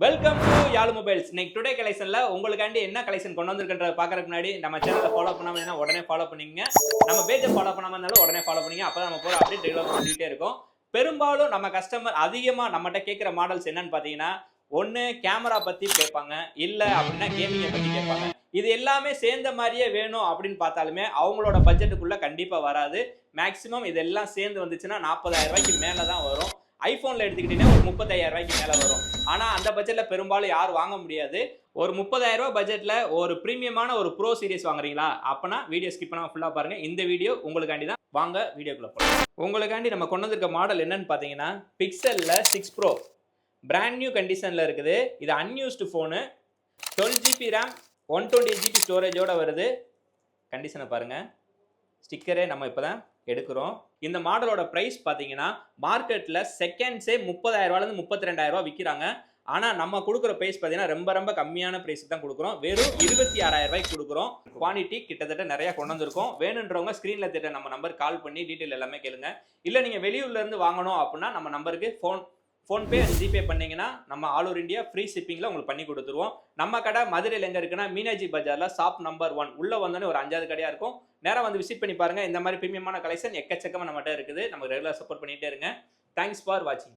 Welcome to Yazh mobiles. இன்னைக்கு today கலெக்ஷன்ல உங்களுக்காண்டி என்ன கலெக்ஷன் கொண்டு வந்திருக்கன்றத பாக்குறதுக்கு முன்னாடி நம்ம சேனலை ஃபாலோ பண்ணாம இருந்தா உடனே ஃபாலோ பண்ணிக்கங்க. நம்ம பேஜை ஃபாலோ பண்ணாம இருந்தாலும் உடனே ஃபாலோ பண்ணிங்க. அப்பதான் நம்ம போற அப்டேட் ரெகுலரா வந்துட்டே இருக்கும். பெரும்பாலும் நம்ம கஸ்டமர் அதிகமா நம்மகிட்ட கேட்கிற மாடல்ஸ் என்னன்னு பாத்தீங்கன்னா, ஒன்னு கேமரா பத்தி கேட்பாங்க, இல்ல அப்படின்னா கேமிங்கை பத்தி கேட்பாங்க. இது எல்லாமே சேர்ந்த மாதிரியே வேணும் அப்படின்னு பார்த்தாலுமே அவங்களோட பட்ஜெட்டுக்குள்ள கண்டிப்பா வராது. மேக்சிமம் இதெல்லாம் சேர்ந்து வந்துச்சுன்னா 40,000 ரூபாய்க்கு மேல தான் வரும். ஐபோன்ல எடுத்துக்கிட்டீங்கன்னா ஒரு 35,000 ரூபாய்க்கு மேல வரும். ஆனா அந்த பட்ஜெட்ல பெரும்பாலும் யாரும் வாங்க முடியாது. ஒரு 30,000 ரூபாய் பட்ஜெட்ல ஒரு பிரீமியமான ஒரு ப்ரோ சீரிஸ் வாங்குறீங்களா? அப்பனா வீடியோ ஸ்கிப் பண்ணாம ஃபுல்லா பாருங்க. இந்த வீடியோ உங்களுக்காண்டி தான். வாங்க வீடியோக்குள்ள போலாம். உங்களுக்காண்டி நம்ம கொண்டு வந்திருக்க மாடல் என்னன்னு பாத்தீங்கன்னா, பிக்சல்ல 6 ப்ரோ பிராண்ட் நியூ கண்டிஷன்ல இருக்குது. இது அன்யூஸ்டு போனு. 12 GB RAM 128 GB ஸ்டோரேஜோட வருது. கண்டிஷனை பாருங்க. ஸ்டிக்கரே நம்ம இப்பதான் எடுக்கிறோம். இந்த மாடலோட பிரைஸ் பாத்தீங்கன்னா மார்க்கெட்ல செகண்ட்ஸே 30,000 ரூபாயிலிருந்து 32,000 ரூபாய் விற்கிறாங்க. ஆனா நம்ம கொடுக்குற பிரைஸ் பாத்தீங்கன்னா ரொம்ப ரொம்ப கம்மியான பிரைஸ்க்கு தான் கொடுக்குறோம். வெறும் 26,000 ரூபாய்க்கு கொடுக்குறோம். குவான்டிட்டி கிட்டத்தட்ட நிறைய கொண்டு வந்திருக்கோம். வேணுன்றவங்க ஸ்கிரீன்ல தெரியுற நம்ம நம்பர் கால் பண்ணி டீடைல் எல்லாமே கேளுங்க. இல்ல நீங்க வெளியூர்ல இருந்து வாங்கணும் அப்படின்னா நம்ம நம்பருக்கு ஃபோன்பே ஜிபே பண்ணீங்கன்னா நம்ம ஆல் ஓவர் இந்தியா ஃப்ரீ ஷிப்பிங்ல உங்களுக்கு பண்ணி கொடுத்துருவோம். நம்ம கடை மதுரையில் எங்க இருக்குன்னா மீனாட்சி பஜார்ல ஷாப் நம்பர் 1 உள்ள வந்தோடனே ஒரு 5வது கடையா இருக்கும். நேரா வந்து விசிட் பண்ணி பாருங்க. இந்த மாதிரி பிரீமியமான கலெக்ஷன் எக்கச்சக்கமா நம்மகிட்ட இருக்குது. நமக்கு ரெகுலர் சப்போர்ட் பண்ணிட்டே இருங்க. தேங்க்ஸ் ஃபார் வாட்சிங்.